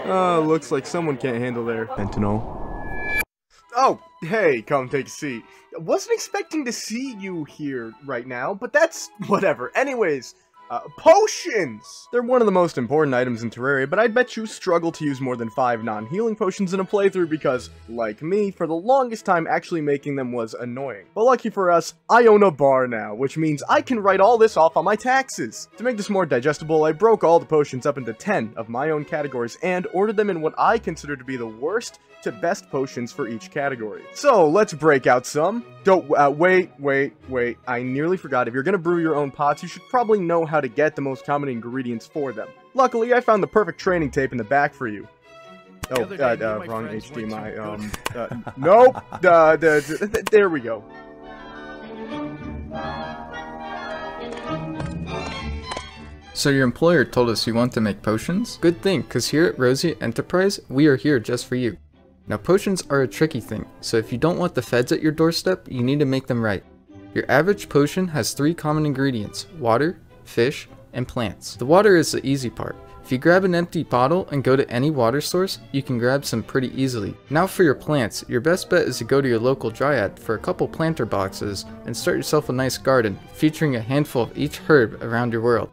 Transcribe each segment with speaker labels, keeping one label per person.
Speaker 1: Oh, looks like someone can't handle their fentanyl. Oh, hey, come take a seat. Wasn't expecting to see you here right now, but that's whatever. Anyways, potions! They're one of the most important items in Terraria, but I'd bet you struggle to use more than 5 non-healing potions in a playthrough because, like me, for the longest time actually making them was annoying. But lucky for us, I own a bar now, which means I can write all this off on my taxes. To make this more digestible, I broke all the potions up into 10 of my own categories and ordered them in what I consider to be the worst to best potions for each category. So, let's break out some. Wait, I nearly forgot. If you're gonna brew your own pots, you should probably know how to get the most common ingredients for them. Luckily, I found the perfect training tape in the back for you. Oh, wrong HDMI, nope, there we go.
Speaker 2: So your employer told us you want to make potions? Good thing, cause here at Rosie Enterprise, we are here just for you. Now potions are a tricky thing, so if you don't want the feds at your doorstep, you need to make them right. Your average potion has 3 common ingredients: water, fish, and plants. The water is the easy part. If you grab an empty bottle and go to any water source, you can grab some pretty easily. Now for your plants, your best bet is to go to your local dryad for a couple planter boxes and start yourself a nice garden, featuring a handful of each herb around your world.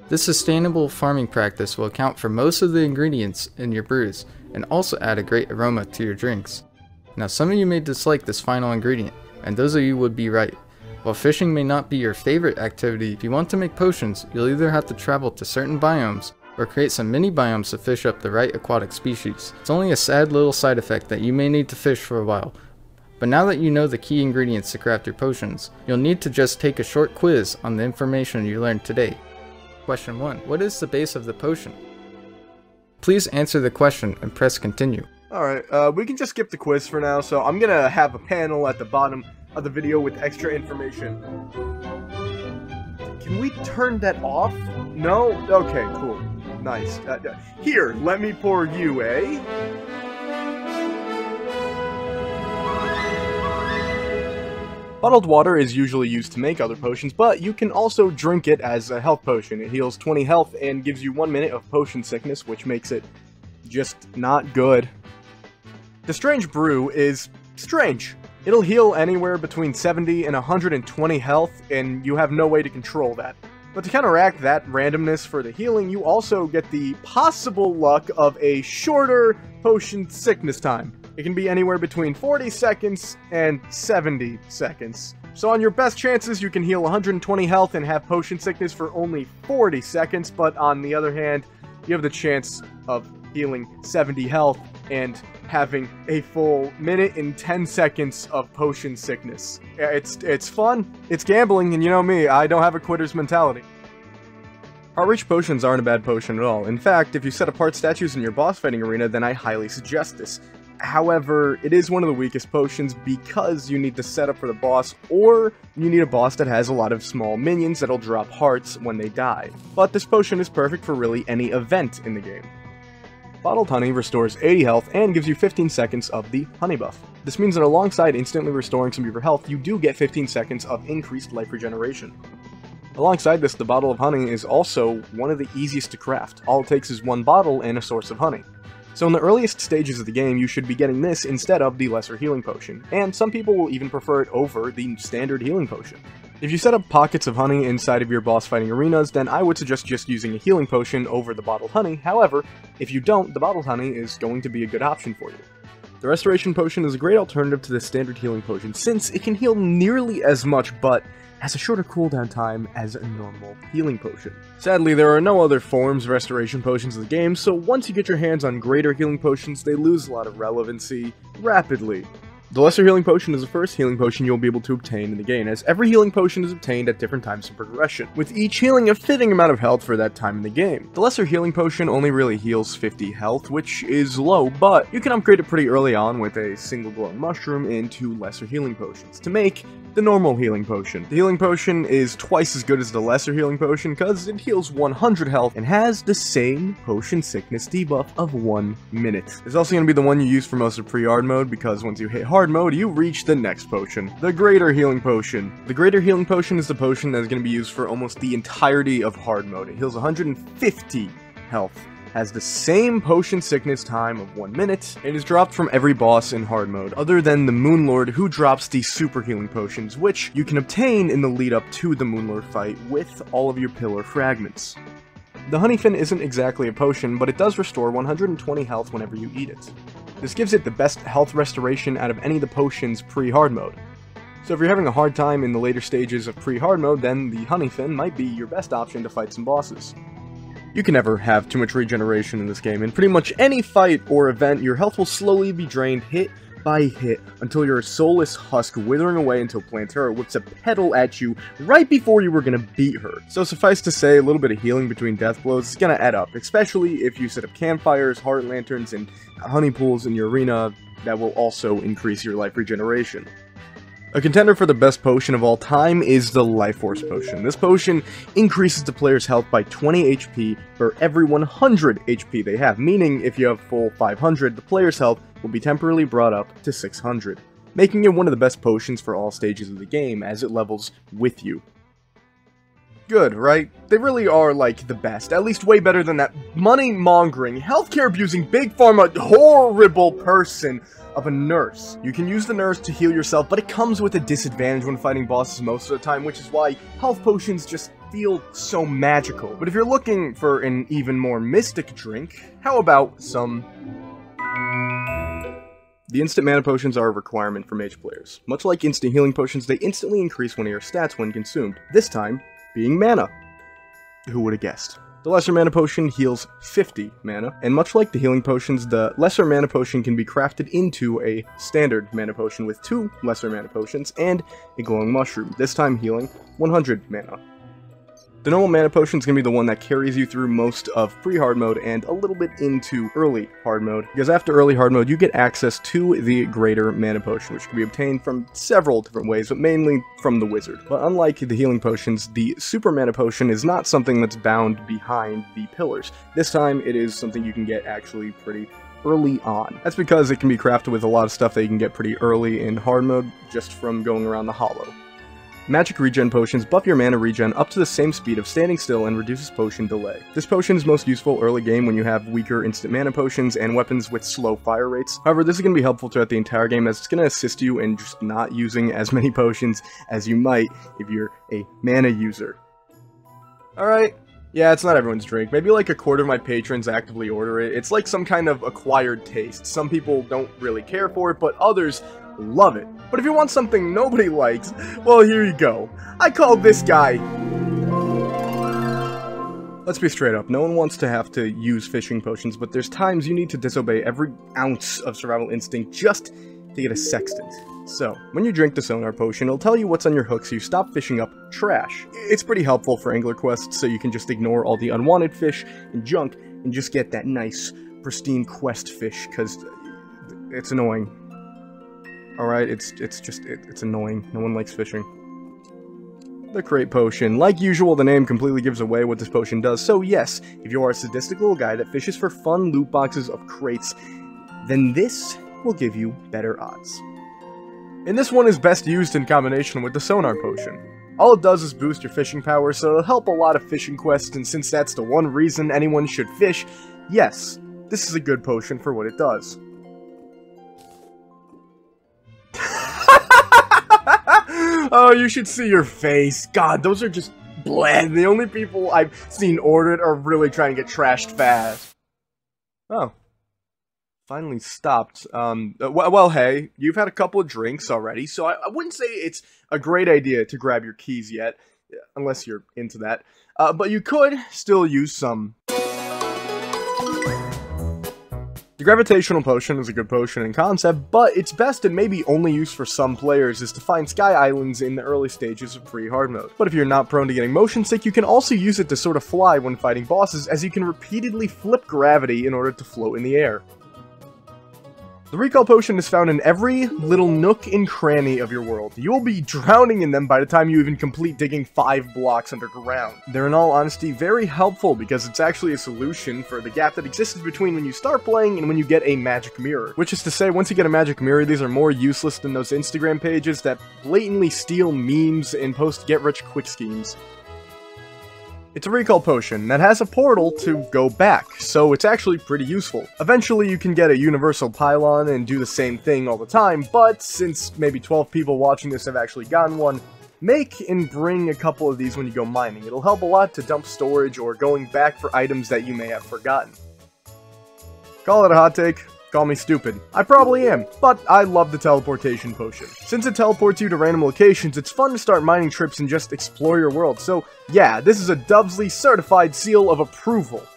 Speaker 2: This sustainable farming practice will account for most of the ingredients in your brews, and also add a great aroma to your drinks. Now some of you may dislike this final ingredient, and those of you would be right. While fishing may not be your favorite activity, if you want to make potions, you'll either have to travel to certain biomes, or create some mini biomes to fish up the right aquatic species. It's only a sad little side effect that you may need to fish for a while. But now that you know the key ingredients to craft your potions, you'll need to just take a short quiz on the information you learned today. Question 1. What is the base of the potion? Please answer the question and press continue.
Speaker 1: Alright, we can just skip the quiz for now, so I'm gonna have a panel at the bottom of the video with extra information. Can we turn that off? No? Okay, cool. Nice. Here, let me pour you, eh? Bottled water is usually used to make other potions, but you can also drink it as a health potion. It heals 20 health and gives you 1 minute of potion sickness, which makes it just not good. The strange brew is strange. It'll heal anywhere between 70 and 120 health, and you have no way to control that. But to counteract that randomness for the healing, you also get the possible luck of a shorter potion sickness time. It can be anywhere between 40 seconds and 70 seconds. So on your best chances, you can heal 120 health and have potion sickness for only 40 seconds, but on the other hand, you have the chance of healing 70 health and having a full minute and 10 seconds of potion sickness. It's fun, it's gambling, and you know me, I don't have a quitter's mentality. Heart-rich potions aren't a bad potion at all. In fact, if you set apart statues in your boss fighting arena, then I highly suggest this. However, it is one of the weakest potions because you need to set up for the boss, or you need a boss that has a lot of small minions that'll drop hearts when they die. But this potion is perfect for really any event in the game. Bottled honey restores 80 health and gives you 15 seconds of the honey buff. This means that alongside instantly restoring some of your health, you do get 15 seconds of increased life regeneration. Alongside this, the bottle of honey is also one of the easiest to craft. All it takes is 1 bottle and a source of honey. So in the earliest stages of the game, you should be getting this instead of the lesser healing potion, and some people will even prefer it over the standard healing potion. If you set up pockets of honey inside of your boss fighting arenas, then I would suggest just using a healing potion over the bottled honey. However, if you don't, the bottled honey is going to be a good option for you. The restoration potion is a great alternative to the standard healing potion, since it can heal nearly as much, but has a shorter cooldown time as a normal healing potion. Sadly, there are no other forms of restoration potions in the game, so once you get your hands on greater healing potions, they lose a lot of relevancy rapidly. The lesser healing potion is the first healing potion you'll be able to obtain in the game, as every healing potion is obtained at different times in progression, with each healing a fitting amount of health for that time in the game. The lesser healing potion only really heals 50 health, which is low, but you can upgrade it pretty early on with a single glowing mushroom into lesser healing potions to make the normal healing potion. The healing potion is twice as good as the lesser healing potion because it heals 100 health and has the same potion sickness debuff of 1 minute. It's also going to be the one you use for most of pre-hard mode, because once you hit hard mode, you reach the next potion, the Greater Healing Potion. The Greater Healing Potion is the potion that is going to be used for almost the entirety of hard mode. It heals 150 health, has the same potion sickness time of 1 minute, and is dropped from every boss in hard mode, other than the Moonlord, who drops the super healing potions, which you can obtain in the lead up to the Moonlord fight with all of your pillar fragments. The Honeyfin isn't exactly a potion, but it does restore 120 health whenever you eat it. This gives it the best health restoration out of any of the potions pre-hard mode. So if you're having a hard time in the later stages of pre-hard mode, then the Honeyfin might be your best option to fight some bosses. You can never have too much regeneration in this game. In pretty much any fight or event, your health will slowly be drained hit by hit until you're a soulless husk withering away until Plantera whips a petal at you right before you were gonna beat her. So suffice to say, a little bit of healing between death blows is gonna add up, especially if you set up campfires, heart lanterns, and honey pools in your arena that will also increase your life regeneration. A contender for the best potion of all time is the Lifeforce potion. This potion increases the player's health by 20 HP for every 100 HP they have, meaning if you have full 500, the player's health will be temporarily brought up to 600, making it one of the best potions for all stages of the game as it levels with you. Good, right? They really are, like, the best. At least way better than that money-mongering, healthcare-abusing, big pharma, horrible person of a nurse. You can use the nurse to heal yourself, but it comes with a disadvantage when fighting bosses most of the time, which is why health potions just feel so magical. But if you're looking for an even more mystic drink, how about some... The instant mana potions are a requirement for mage players. Much like instant healing potions, they instantly increase one of your stats when consumed, this time being mana. Who would have guessed? The lesser mana potion heals 50 mana, and much like the healing potions, the lesser mana potion can be crafted into a standard mana potion with 2 lesser mana potions and a glowing mushroom, this time healing 100 mana. The normal mana potion is going to be the one that carries you through most of pre-hard mode and a little bit into early hard mode, because after early hard mode you get access to the greater mana potion, which can be obtained from several different ways, but mainly from the wizard. But unlike the healing potions, the super mana potion is not something that's bound behind the pillars. This time it is something you can get actually pretty early on. That's because it can be crafted with a lot of stuff that you can get pretty early in hard mode just from going around the hollow. Magic regen potions buff your mana regen up to the same speed of standing still and reduces potion delay. This potion is most useful early game when you have weaker instant mana potions and weapons with slow fire rates. However, this is going to be helpful throughout the entire game as it's going to assist you in just not using as many potions as you might if you're a mana user. Alright. Yeah, it's not everyone's drink. Maybe like a quarter of my patrons actively order it. It's like some kind of acquired taste. Some people don't really care for it, but others love it. But if you want something nobody likes, well, here you go. I call this guy... Let's be straight up, no one wants to have to use fishing potions, but there's times you need to disobey every ounce of survival instinct just to get a sextant. So, when you drink the sonar potion, it'll tell you what's on your hook so you stop fishing up trash. It's pretty helpful for angler quests, so you can just ignore all the unwanted fish and junk and just get that nice, pristine quest fish, because it's annoying. Alright, it's annoying. No one likes fishing. The crate potion. Like usual, the name completely gives away what this potion does, so yes, if you are a sadistic little guy that fishes for fun loot boxes of crates, then this will give you better odds. And this one is best used in combination with the sonar potion. All it does is boost your fishing power, so it'll help a lot of fishing quests, and since that's the one reason anyone should fish, yes, this is a good potion for what it does. Oh, you should see your face. God, those are just bland. The only people I've seen order it are really trying to get trashed fast. Oh. Finally stopped. Well, hey, you've had a couple of drinks already, so I wouldn't say it's a great idea to grab your keys yet, unless you're into that. But you could still use some. The Gravitational Potion is a good potion in concept, but its best and maybe only use for some players is to find sky islands in the early stages of pre-hard mode. But if you're not prone to getting motion sick, you can also use it to sort of fly when fighting bosses, as you can repeatedly flip gravity in order to float in the air. The Recall Potion is found in every little nook and cranny of your world. You will be drowning in them by the time you even complete digging 5 blocks underground. They're in all honesty very helpful because it's actually a solution for the gap that exists between when you start playing and when you get a magic mirror. Which is to say, once you get a magic mirror, these are more useless than those Instagram pages that blatantly steal memes and post get-rich-quick schemes. It's a recall potion that has a portal to go back, so it's actually pretty useful. Eventually you can get a universal pylon and do the same thing all the time, but since maybe 12 people watching this have actually gotten one, make and bring a couple of these when you go mining. It'll help a lot to dump storage or going back for items that you may have forgotten. Call it a hot take. Call me stupid. I probably am, but I love the teleportation potion. Since it teleports you to random locations, it's fun to start mining trips and just explore your world. So yeah, this is a Dubsley certified seal of approval.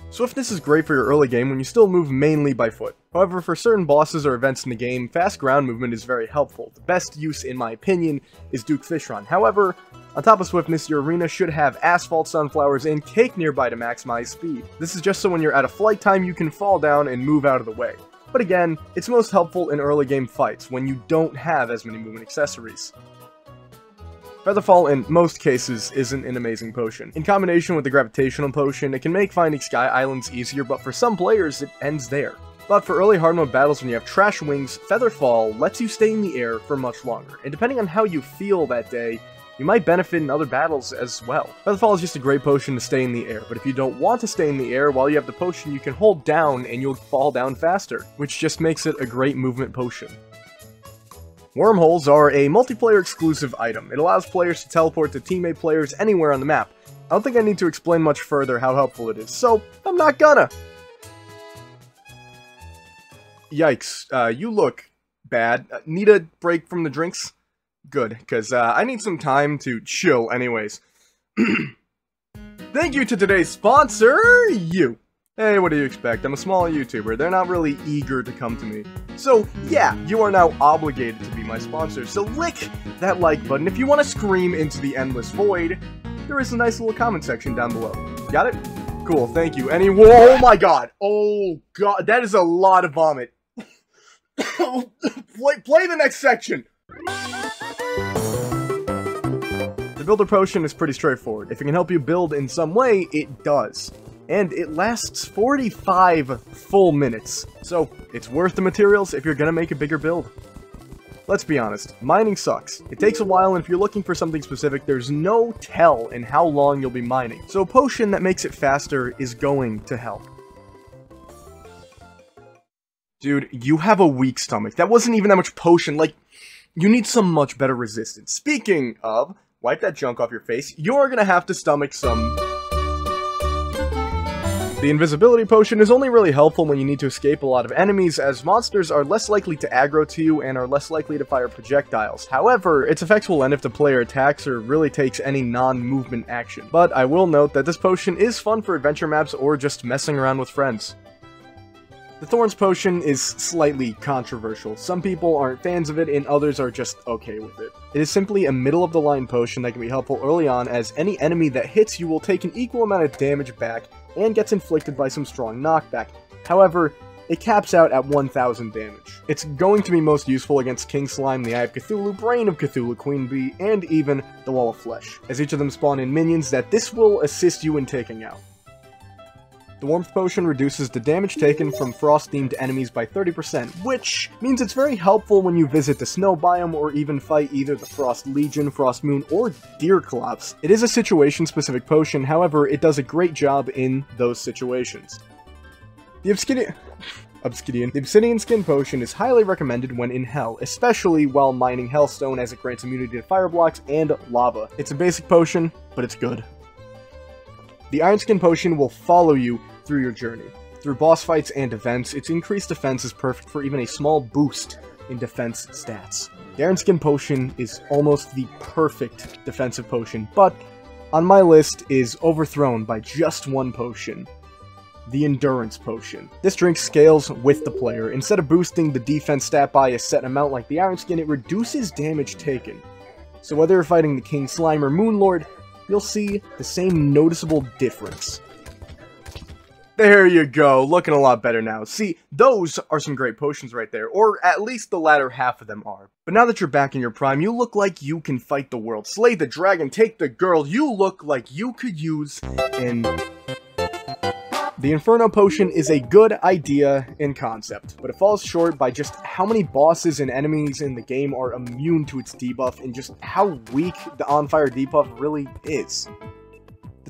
Speaker 1: Swiftness is great for your early game when you still move mainly by foot. However, for certain bosses or events in the game, fast ground movement is very helpful. The best use, in my opinion, is Duke Fishron. However, on top of swiftness, your arena should have asphalt, sunflowers, and cake nearby to maximize speed. This is just so when you're at a flight time, you can fall down and move out of the way. But again, it's most helpful in early game fights, when you don't have as many movement accessories. Featherfall, in most cases, isn't an amazing potion. In combination with the Gravitational Potion, it can make finding Sky Islands easier, but for some players, it ends there. But for early hard mode battles when you have trash wings, Featherfall lets you stay in the air for much longer, and depending on how you feel that day, you might benefit in other battles as well. Featherfall is just a great potion to stay in the air, but if you don't want to stay in the air while you have the potion, you can hold down and you'll fall down faster, which just makes it a great movement potion. Wormholes are a multiplayer exclusive item. It allows players to teleport to teammate players anywhere on the map. I don't think I need to explain much further how helpful it is, so I'm not gonna. Yikes, you look bad. Need a break from the drinks? Good, because I need some time to chill anyways. Thank you to today's sponsor, you. Hey, what do you expect? I'm a small YouTuber. They're not really eager to come to me. So, yeah, you are now obligated to be my sponsor. So lick that like button. If you want to scream into the endless void, there is a nice little comment section down below. Got it? Cool, thank you. Oh my god. Oh god, that is a lot of vomit. Play the next section. The builder potion is pretty straightforward. If it can help you build in some way, it does. And it lasts 45 full minutes. So, it's worth the materials if you're gonna make a bigger build. Let's be honest, mining sucks. It takes a while, and if you're looking for something specific, there's no tell in how long you'll be mining. So a potion that makes it faster is going to help. Dude, you have a weak stomach. That wasn't even that much potion. Like, you need some much better resistance. Speaking of, wipe that junk off your face. You're gonna have to stomach some... The invisibility potion is only really helpful when you need to escape a lot of enemies, as monsters are less likely to aggro to you and are less likely to fire projectiles. However, its effects will end if the player attacks or really takes any non-movement action. But I will note that this potion is fun for adventure maps or just messing around with friends. The Thorns potion is slightly controversial. Some people aren't fans of it and others are just okay with it. It is simply a middle-of-the-line potion that can be helpful early on, as any enemy that hits you will take an equal amount of damage back and gets inflicted by some strong knockback. However, it caps out at 1000 damage. It's going to be most useful against King Slime, the Eye of Cthulhu, Brain of Cthulhu, Queen Bee, and even the Wall of Flesh, as each of them spawn in minions that this will assist you in taking out. The Warmth Potion reduces the damage taken from frost-themed enemies by 30%, which means it's very helpful when you visit the snow biome or even fight either the Frost Legion, Frost Moon, or Deerclops. It is a situation-specific potion, however, it does a great job in those situations. The Obsidian Skin Potion is highly recommended when in Hell, especially while mining Hellstone, as it grants immunity to fire blocks and lava. It's a basic potion, but it's good. The Iron Skin Potion will follow you through your journey. Through boss fights and events, its increased defense is perfect for even a small boost in defense stats. The Iron Skin Potion is almost the perfect defensive potion, but on my list is overthrown by just one potion. The Endurance Potion. This drink scales with the player. Instead of boosting the defense stat by a set amount like the Iron Skin, it reduces damage taken. So whether you're fighting the King Slime or Moonlord, you'll see the same noticeable difference. There you go, looking a lot better now. See, those are some great potions right there, or at least the latter half of them are. But now that you're back in your prime, you look like you can fight the world, slay the dragon, take the girl. You look like you could use an... The Inferno Potion is a good idea in concept, but it falls short by just how many bosses and enemies in the game are immune to its debuff and just how weak the On Fire debuff really is.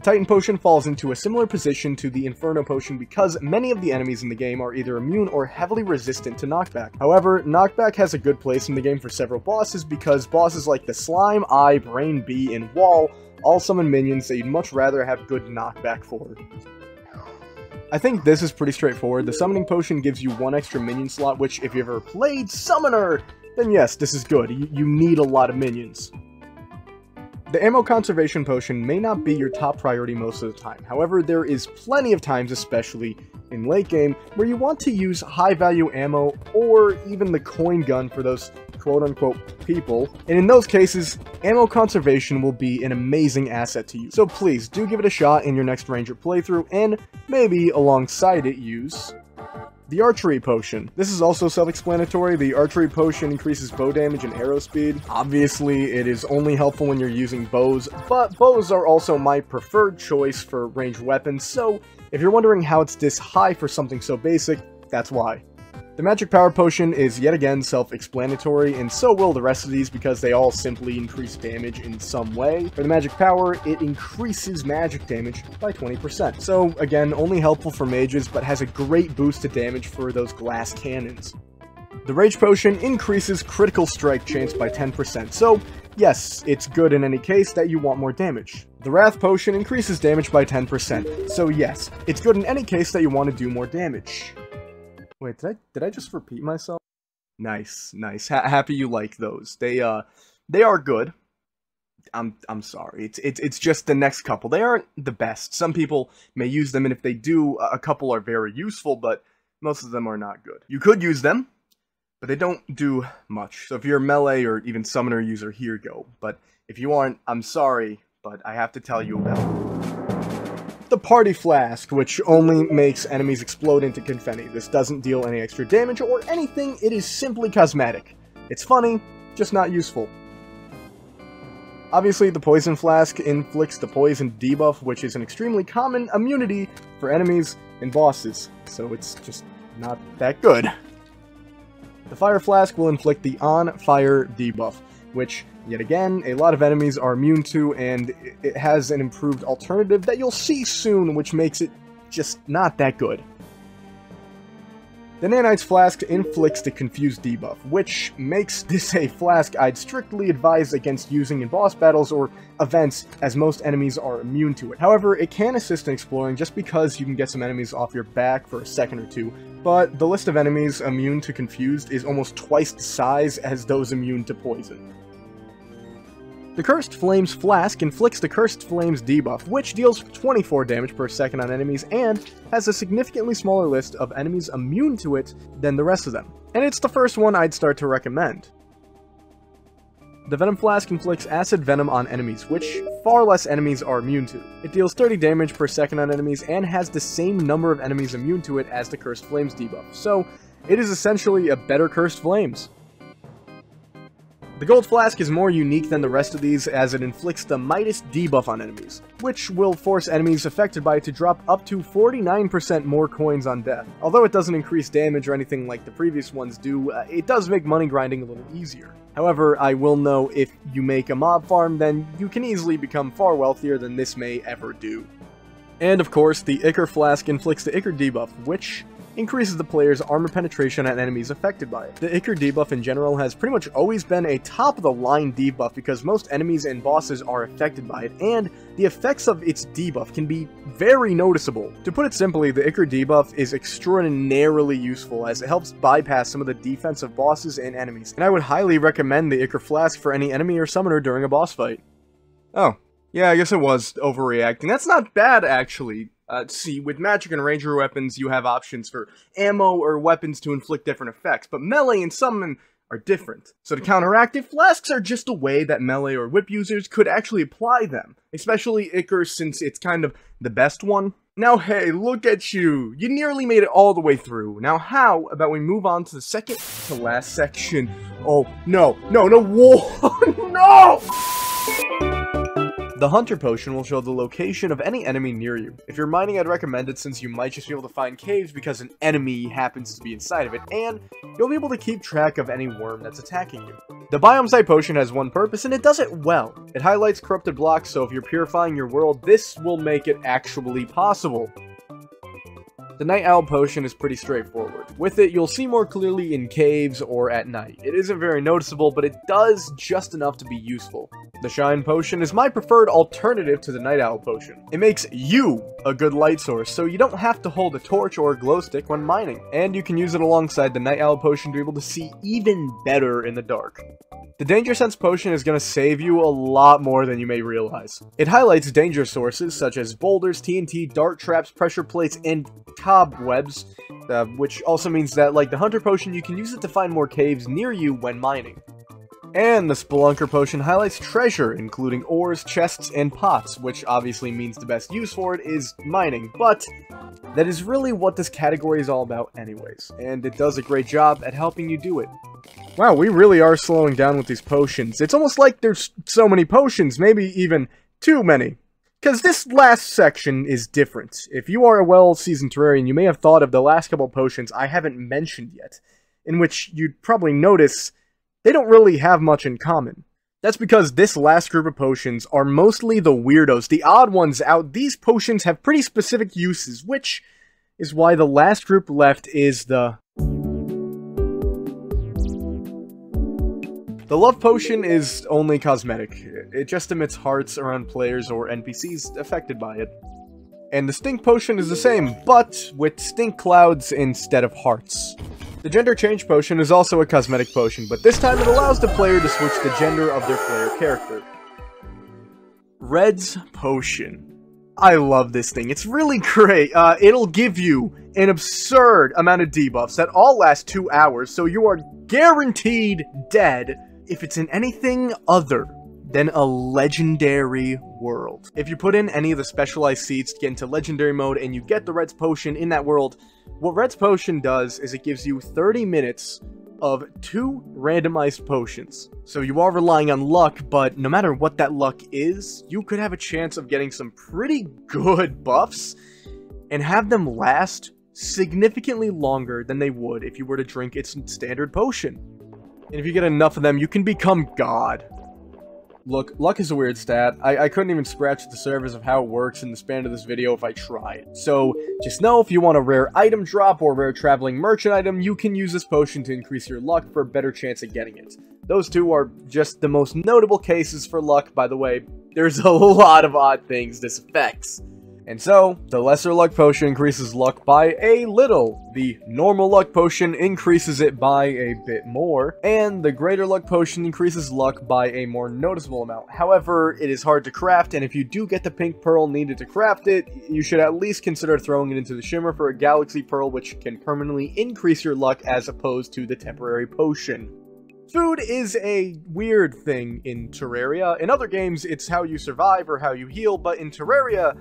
Speaker 1: Titan Potion falls into a similar position to the Inferno Potion because many of the enemies in the game are either immune or heavily resistant to knockback. However, knockback has a good place in the game for several bosses because bosses like the Slime, Eye, Brain Bee, and Wall all summon minions that you'd much rather have good knockback for. I think this is pretty straightforward. The Summoning Potion gives you one extra minion slot, which if you've ever played Summoner, then yes, this is good. You need a lot of minions. The Ammo Conservation Potion may not be your top priority most of the time. However, there is plenty of times, especially in late game, where you want to use high value ammo or even the coin gun for those quote-unquote people, and in those cases, ammo conservation will be an amazing asset to you. So please, do give it a shot in your next Ranger playthrough, and maybe alongside it use the Archery Potion. This is also self-explanatory. The Archery Potion increases bow damage and arrow speed. Obviously, it is only helpful when you're using bows, but bows are also my preferred choice for ranged weapons, so if you're wondering how it's this high for something so basic, that's why. The Magic Power Potion is yet again self-explanatory, and so will the rest of these because they all simply increase damage in some way. For the Magic Power, it increases magic damage by 20%. So again, only helpful for mages, but has a great boost to damage for those glass cannons. The Rage Potion increases critical strike chance by 10%, so yes, it's good in any case that you want more damage. The Wrath Potion increases damage by 10%, so yes, it's good in any case that you want to do more damage. Wait, did I just repeat myself? Nice. Happy you like those. They are good. I'm sorry. It's just the next couple. They aren't the best. Some people may use them, and if they do, a couple are very useful, but most of them are not good. You could use them, but they don't do much. So if you're a melee or even summoner user, here you go. But if you aren't, I'm sorry, but I have to tell you about it. The Party Flask, which only makes enemies explode into confetti. This doesn't deal any extra damage or anything, it is simply cosmetic. It's funny, just not useful. Obviously, the Poison Flask inflicts the poison debuff, which is an extremely common immunity for enemies and bosses, so it's just not that good. The Fire Flask will inflict the On Fire debuff, which, yet again, a lot of enemies are immune to, and it has an improved alternative that you'll see soon, which makes it just not that good. The Nanite's Flask inflicts the Confused debuff, which makes this a flask I'd strictly advise against using in boss battles or events, as most enemies are immune to it. However, it can assist in exploring just because you can get some enemies off your back for a second or two, but the list of enemies immune to Confused is almost twice the size as those immune to poison. The Cursed Flames Flask inflicts the Cursed Flames debuff, which deals 24 damage per second on enemies and has a significantly smaller list of enemies immune to it than the rest of them. And it's the first one I'd start to recommend. The Venom Flask inflicts Acid Venom on enemies, which far less enemies are immune to. It deals 30 damage per second on enemies and has the same number of enemies immune to it as the Cursed Flames debuff, so it is essentially a better Cursed Flames. The Gold Flask is more unique than the rest of these as it inflicts the Midas debuff on enemies, which will force enemies affected by it to drop up to 49% more coins on death. Although it doesn't increase damage or anything like the previous ones do, it does make money grinding a little easier. However, I will know if you make a mob farm, then you can easily become far wealthier than this may ever do. And of course, the Ichor Flask inflicts the Ichor debuff, which increases the player's armor penetration on enemies affected by it. The Ichor debuff in general has pretty much always been a top-of-the-line debuff because most enemies and bosses are affected by it, and the effects of its debuff can be very noticeable. To put it simply, the Ichor debuff is extraordinarily useful as it helps bypass some of the defensive bosses and enemies, and I would highly recommend the Ichor Flask for any enemy or summoner during a boss fight. Oh, yeah, I guess it was overreacting. That's not bad, actually. See, with magic and ranger weapons, you have options for ammo or weapons to inflict different effects, but melee and summon are different. So to counteract it, flasks are just a way that melee or whip users could actually apply them, especially Ichor since it's kind of the best one. Now hey, look at you! You nearly made it all the way through. Now how about we move on to the second to last section? Oh, no, whoa, no! The The Hunter Potion will show the location of any enemy near you. If you're mining, I'd recommend it since you might just be able to find caves because an enemy happens to be inside of it, and you'll be able to keep track of any worm that's attacking you. The Biome Site Potion has one purpose, and it does it well. It highlights corrupted blocks, so if you're purifying your world, this will make it actually possible. The Night Owl Potion is pretty straightforward. With it, you'll see more clearly in caves or at night. It isn't very noticeable, but it does just enough to be useful. The Shine Potion is my preferred alternative to the Night Owl Potion. It makes you a good light source, so you don't have to hold a torch or a glow stick when mining. And you can use it alongside the Night Owl Potion to be able to see even better in the dark. The Danger Sense Potion is going to save you a lot more than you may realize. It highlights danger sources such as boulders, TNT, dart traps, pressure plates, and cobwebs, which also means that, like the Hunter Potion, you can use it to find more caves near you when mining. And the Spelunker Potion highlights treasure, including ores, chests, and pots, which obviously means the best use for it is mining, but that is really what this category is all about anyways, and it does a great job at helping you do it. Wow, we really are slowing down with these potions. It's almost like there's so many potions, maybe even too many. Because this last section is different. If you are a well-seasoned Terrarian, you may have thought of the last couple potions I haven't mentioned yet, in which you'd probably notice they don't really have much in common. That's because this last group of potions are mostly the weirdos, the odd ones out. These potions have pretty specific uses, which is why the last group left is the Love Potion is only cosmetic. It just emits hearts around players or NPCs affected by it. And the Stink Potion is the same, but with stink clouds instead of hearts. The Gender Change Potion is also a cosmetic potion, but this time it allows the player to switch the gender of their player character. Red's Potion. I love this thing. It's really great. It'll give you an absurd amount of debuffs that all last 2 hours, so you are guaranteed dead if it's in anything other than a legendary world. If you put in any of the specialized seeds to get into legendary mode and you get the Red's Potion in that world, what Red's Potion does is it gives you 30 minutes of 2 randomized potions. So you are relying on luck, but no matter what that luck is, you could have a chance of getting some pretty good buffs and have them last significantly longer than they would if you were to drink its standard potion. And if you get enough of them, you can become God. Look, luck is a weird stat. I couldn't even scratch the surface of how it works in the span of this video if I tried. So, just know if you want a rare item drop or rare traveling merchant item, you can use this potion to increase your luck for a better chance at getting it. Those two are just the most notable cases for luck, by the way. There's a lot of odd things this affects. And so, the Lesser Luck Potion increases luck by a little, the Normal Luck Potion increases it by a bit more, and the Greater Luck Potion increases luck by a more noticeable amount. However, it is hard to craft, and if you do get the Pink Pearl needed to craft it, you should at least consider throwing it into the Shimmer for a Galaxy Pearl, which can permanently increase your luck as opposed to the temporary potion. Food is a weird thing in Terraria. In other games, it's how you survive or how you heal, but in Terraria,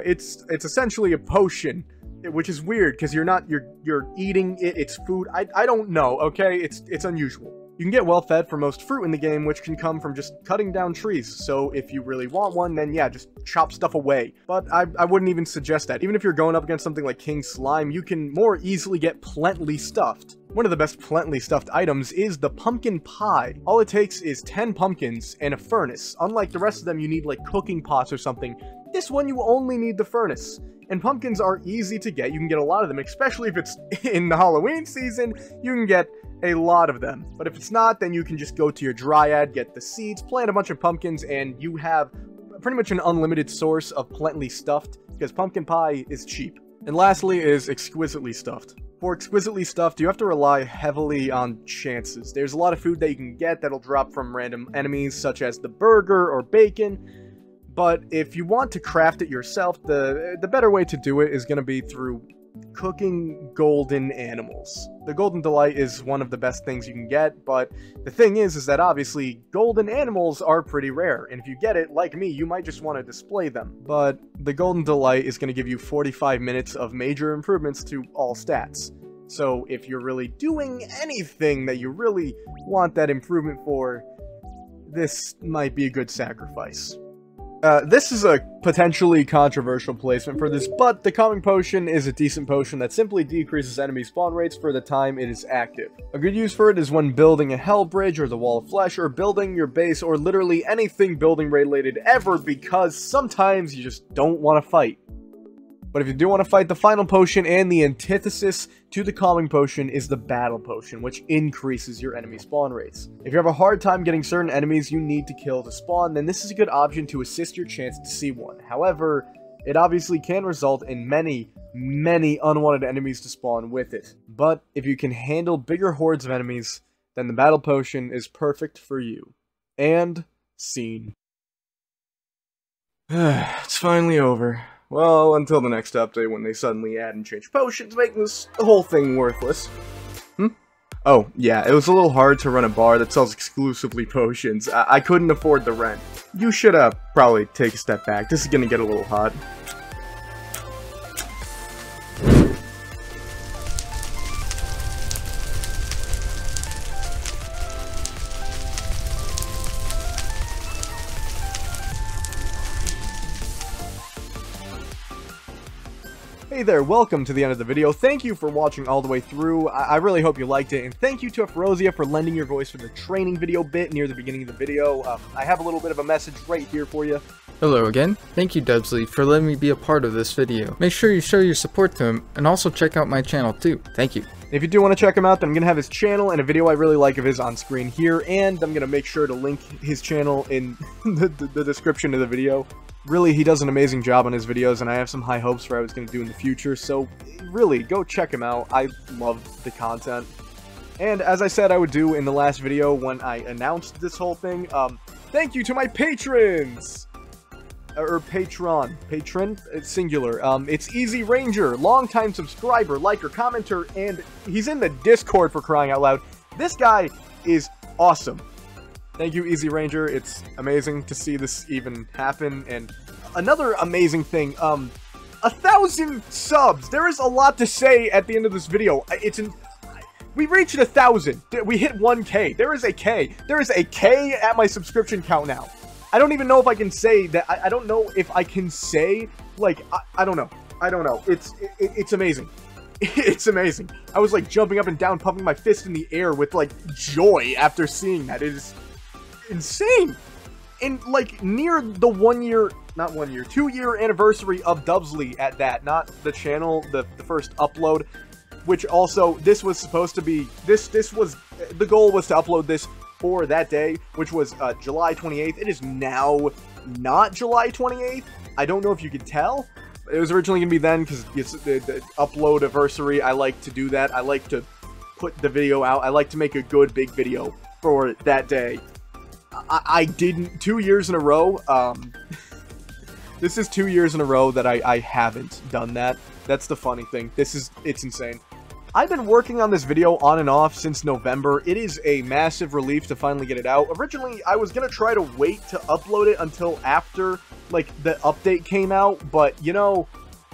Speaker 1: it's essentially a potion, which is weird because you're eating it. It's food. I don't know. Okay, it's unusual. You can get well fed for most fruit in the game, which can come from just cutting down trees. So if you really want one, then yeah, just chop stuff away. But I wouldn't even suggest that. Even if you're going up against something like King Slime, you can more easily get plentifully stuffed. One of the best plentifully stuffed items is the pumpkin pie. All it takes is 10 pumpkins and a furnace. Unlike the rest of them, you need like cooking pots or something. This one, you only need the furnace. And pumpkins are easy to get. You can get a lot of them, especially if it's in the Halloween season. You can get a lot of them. But if it's not, then you can just go to your dryad, get the seeds, plant a bunch of pumpkins, and you have pretty much an unlimited source of plentifully stuffed, because pumpkin pie is cheap. And lastly is exquisitely stuffed. For exquisitely stuffed, you have to rely heavily on chances. There's a lot of food that you can get that'll drop from random enemies, such as the burger or bacon. But if you want to craft it yourself, the better way to do it is going to be through cooking golden animals. The Golden Delight is one of the best things you can get, but the thing is that obviously golden animals are pretty rare, and if you get it, like me, you might just want to display them. But the Golden Delight is going to give you 45 minutes of major improvements to all stats. So if you're really doing anything that you really want that improvement for, this might be a good sacrifice. This is a potentially controversial placement for this, but the Calming Potion is a decent potion that simply decreases enemy spawn rates for the time it is active. A good use for it is when building a Hell Bridge or the Wall of Flesh, or building your base, or literally anything building related ever, because sometimes you just don't want to fight. But if you do want to fight, the final potion and the antithesis to the Calming Potion is the Battle Potion, which increases your enemy spawn rates. If you have a hard time getting certain enemies you need to kill to spawn, then this is a good option to assist your chance to see one. However, it obviously can result in many unwanted enemies to spawn with it. But if you can handle bigger hordes of enemies, then the Battle Potion is perfect for you. And scene. It's finally over. Well, until the next update when they suddenly add and change potions, making this whole thing worthless. Oh, yeah, it was a little hard to run a bar that sells exclusively potions. I couldn't afford the rent. You should, probably take a step back. This is gonna get a little hot. Hey there, welcome to the end of the video. Thank you for watching all the way through. I really hope you liked it, and thank you to Ferosia for lending your voice for the training video bit near the beginning of the video. I have a little bit of a message right here for you.
Speaker 2: Hello again. Thank you, Dubsley, for letting me be a part of this video. Make sure you show your support to him, and also check out my channel too. Thank you.
Speaker 1: If you do want to check him out, then I'm going to have his channel and a video I really like of his on screen here, and I'm going to make sure to link his channel in the description of the video. Really, he does an amazing job on his videos, and I have some high hopes for what I was going to do in the future, so really, go check him out. I love the content. And as I said I would do in the last video when I announced this whole thing, thank you to my patrons! Or patron. Patron? It's singular. It's Easy Ranger, longtime subscriber, liker, commenter, and he's in the Discord for crying out loud. This guy is awesome. Thank you, Easy Ranger. It's amazing to see this even happen. And another amazing thing, 1,000 subs. There is a lot to say at the end of this video. We reached 1,000. We hit 1K. There is a K. There is a K at my subscription count now. I don't even know if I can say that. I don't know if I can say, like, I don't know. I don't know. It's amazing. It's amazing. I was, like, jumping up and down, pumping my fist in the air with, like, joy after seeing that. It is insane. And, like, near the 2-year anniversary of Dubsley at that, not the channel, the first upload, which also, this was supposed to be, the goal was to upload this for that day, which was July 28th. It is now not July 28th. I don't know if you could tell. It was originally going to be then, because it's the upload anniversary. I like to do that. I like to put the video out. I like to make a good big video for that day. I didn't, 2 years in a row, this is 2 years in a row that I haven't done that. That's the funny thing. It's insane. I've been working on this video on and off since November. It is a massive relief to finally get it out. Originally, I was gonna try to wait to upload it until after, like, the update came out, but, you know,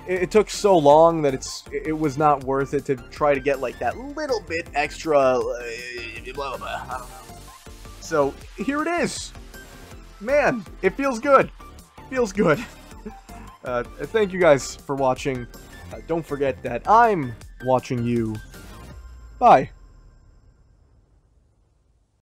Speaker 1: it took so long that it was not worth it to try to get, like, that little bit extra, blah, blah, blah, I don't know. So, here it is. Man, it feels good. Feels good. Thank you guys for watching. Don't forget that I'm watching you. Bye.